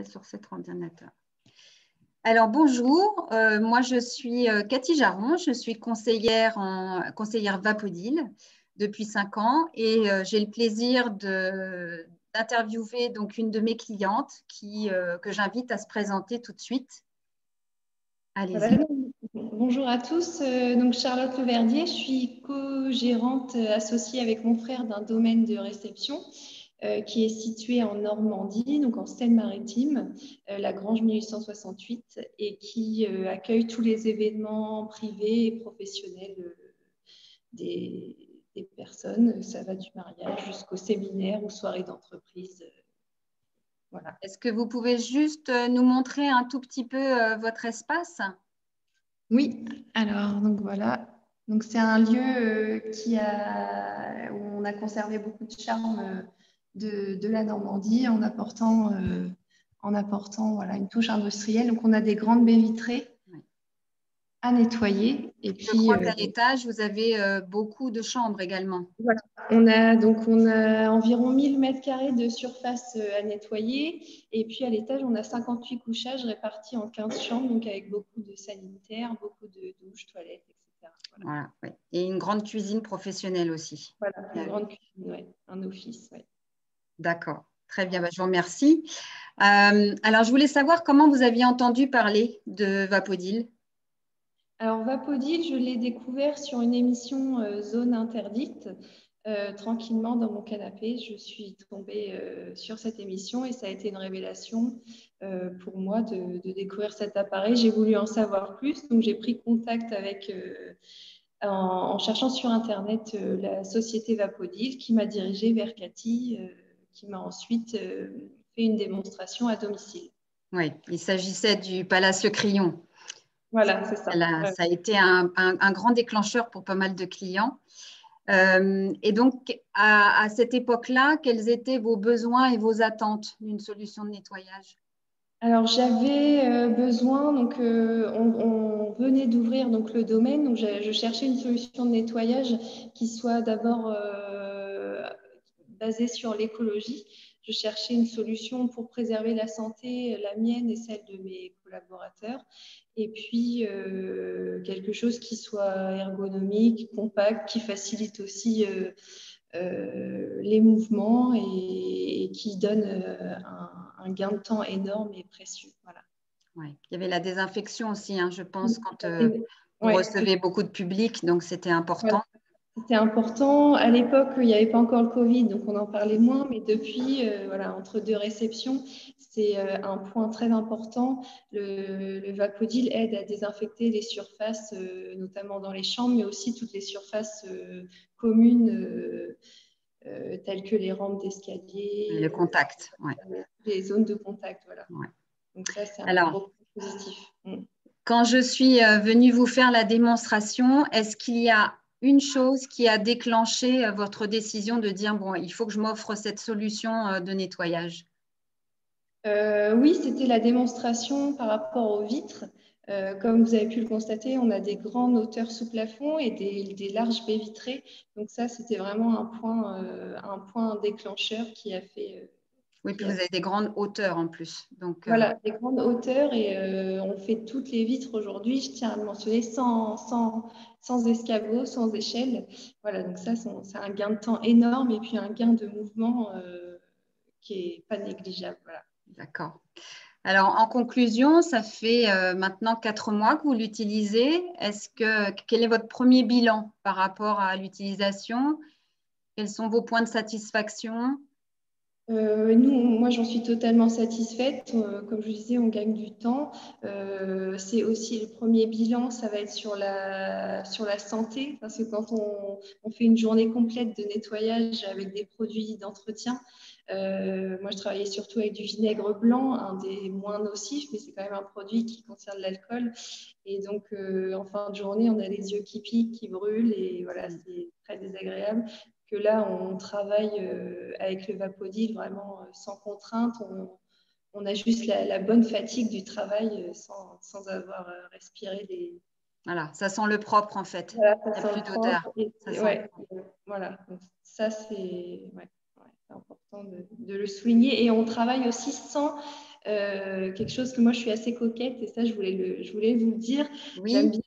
sur cet ordinateur. Alors, bonjour, moi je suis Cathy Jaron, je suis conseillère Vapodil depuis 5 ans et j'ai le plaisir d'interviewer donc une de mes clientes que j'invite à se présenter tout de suite. Allez-y. Voilà. Bonjour à tous, donc Charlotte Leverdier, je suis co-gérante associée avec mon frère d'un domaine de réception qui est situé en Normandie, donc en Seine-Maritime, la Grange 1868, et qui accueille tous les événements privés et professionnels des personnes. Ça va du mariage jusqu'au séminaire ou soirée d'entreprise. Voilà. Est-ce que vous pouvez juste nous montrer un tout petit peu votre espace? Oui, alors donc voilà. Donc c'est un lieu où on a conservé beaucoup de charme de la Normandie en apportant voilà, une touche industrielle. Donc on a des grandes baies vitrées à nettoyer. Et Je puis crois qu'à l'étage, vous avez beaucoup de chambres également. voilà. On a environ 1000 mètres carrés de surface à nettoyer. Et puis à l'étage, on a 58 couchages répartis en 15 chambres, donc avec beaucoup de sanitaires, beaucoup de douches, toilettes, etc. Voilà, ouais. Et une grande cuisine professionnelle aussi. Voilà, une grande cuisine, ouais. Un office. Ouais. D'accord, très bien, je vous remercie. Alors, je voulais savoir comment vous aviez entendu parler de Vapodil. Alors, Vapodil, je l'ai découvert sur une émission Zone Interdite. Tranquillement dans mon canapé, je suis tombée sur cette émission et ça a été une révélation pour moi de découvrir cet appareil. J'ai voulu en savoir plus, donc j'ai pris contact avec, en cherchant sur Internet la société Vapodil qui m'a dirigée vers Cathy, qui m'a ensuite fait une démonstration à domicile. Oui, il s'agissait du Palacio Crillon. Voilà, c'est ça. Ça a été un grand déclencheur pour pas mal de clients. Et donc, à cette époque-là, quels étaient vos besoins et vos attentes d'une solution de nettoyage? Alors, j'avais besoin, donc on venait d'ouvrir donc, le domaine, donc je cherchais une solution de nettoyage qui soit d'abord basée sur l'écologie. Je cherchais une solution pour préserver la santé, la mienne et celle de mes collaborateurs. Et puis, quelque chose qui soit ergonomique, compact, qui facilite aussi les mouvements et qui donne un gain de temps énorme et précieux. Voilà. Ouais. Il y avait la désinfection aussi, hein, je pense, quand vous Ouais, recevez beaucoup de public, donc c'était important. voilà. C'était important. À l'époque, il n'y avait pas encore le Covid, donc on en parlait moins, mais depuis, voilà, entre deux réceptions, c'est un point très important. Le Vapodil aide à désinfecter les surfaces, notamment dans les chambres, mais aussi toutes les surfaces communes, telles que les rampes d'escalier, Le contact, ouais. les zones de contact. Voilà. Ouais. Donc ça, c'est un Alors, gros positif. quand je suis venue vous faire la démonstration, est-ce qu'il y a une chose qui a déclenché votre décision de dire, bon, il faut que je m'offre cette solution de nettoyage? Oui, c'était la démonstration par rapport aux vitres. Comme vous avez pu le constater, on a des grandes hauteurs sous plafond et des larges baies vitrées. Donc ça, c'était vraiment un point déclencheur qui a fait… Oui, puis vous avez des grandes hauteurs en plus. Donc, Voilà, des grandes hauteurs et on fait toutes les vitres aujourd'hui, je tiens à le mentionner, sans escabeau, sans échelle. Voilà, donc ça, c'est un gain de temps énorme et puis un gain de mouvement qui n'est pas négligeable. Voilà. D'accord. Alors, en conclusion, ça fait maintenant 4 mois que vous l'utilisez. Quel est votre premier bilan par rapport à l'utilisation? Quels sont vos points de satisfaction? Moi, j'en suis totalement satisfaite. Comme je vous disais, on gagne du temps. C'est aussi le premier bilan, ça va être sur la santé, parce que quand on fait une journée complète de nettoyage avec des produits d'entretien, moi, je travaillais surtout avec du vinaigre blanc, un des moins nocifs, mais c'est quand même un produit qui contient de l'alcool. Et donc, en fin de journée, on a les yeux qui piquent, qui brûlent, et voilà, c'est très désagréable. Que là, on travaille avec le Vapodil vraiment sans contrainte. On a juste la bonne fatigue du travail sans avoir respiré des… Voilà, ça sent le propre en fait. Voilà, Il n'y a plus d'odeur. Voilà. Donc, ça, c'est important de le souligner. Et on travaille aussi sans quelque chose que moi, je suis assez coquette et ça, je voulais vous le dire. J'aime Oui, bien,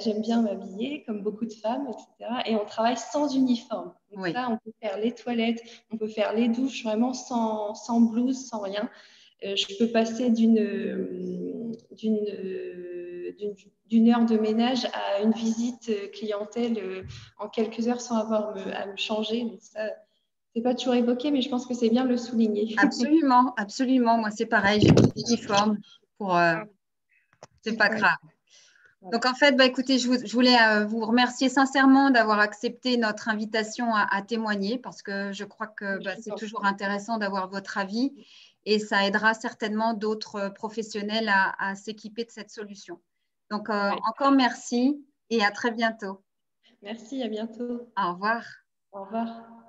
j'aime bien m'habiller, comme beaucoup de femmes, etc. Et on travaille sans uniforme. Donc oui, ça, on peut faire les toilettes, on peut faire les douches vraiment sans blouse, sans rien. Je peux passer d'une heure de ménage à une visite clientèle en quelques heures sans avoir à me changer. Donc ça, c'est pas toujours évoqué, mais je pense que c'est bien de le souligner. absolument, absolument. Moi, c'est pareil, j'ai mon uniforme pour, c'est pas Ouais, grave. voilà. Donc, en fait, bah, écoutez, je voulais vous remercier sincèrement d'avoir accepté notre invitation à témoigner parce que je crois que bah, Je vous c'est en prie. toujours intéressant d'avoir votre avis et ça aidera certainement d'autres professionnels à s'équiper de cette solution. Donc, Ouais. encore merci et à très bientôt. Merci, à bientôt. Au revoir. Au revoir.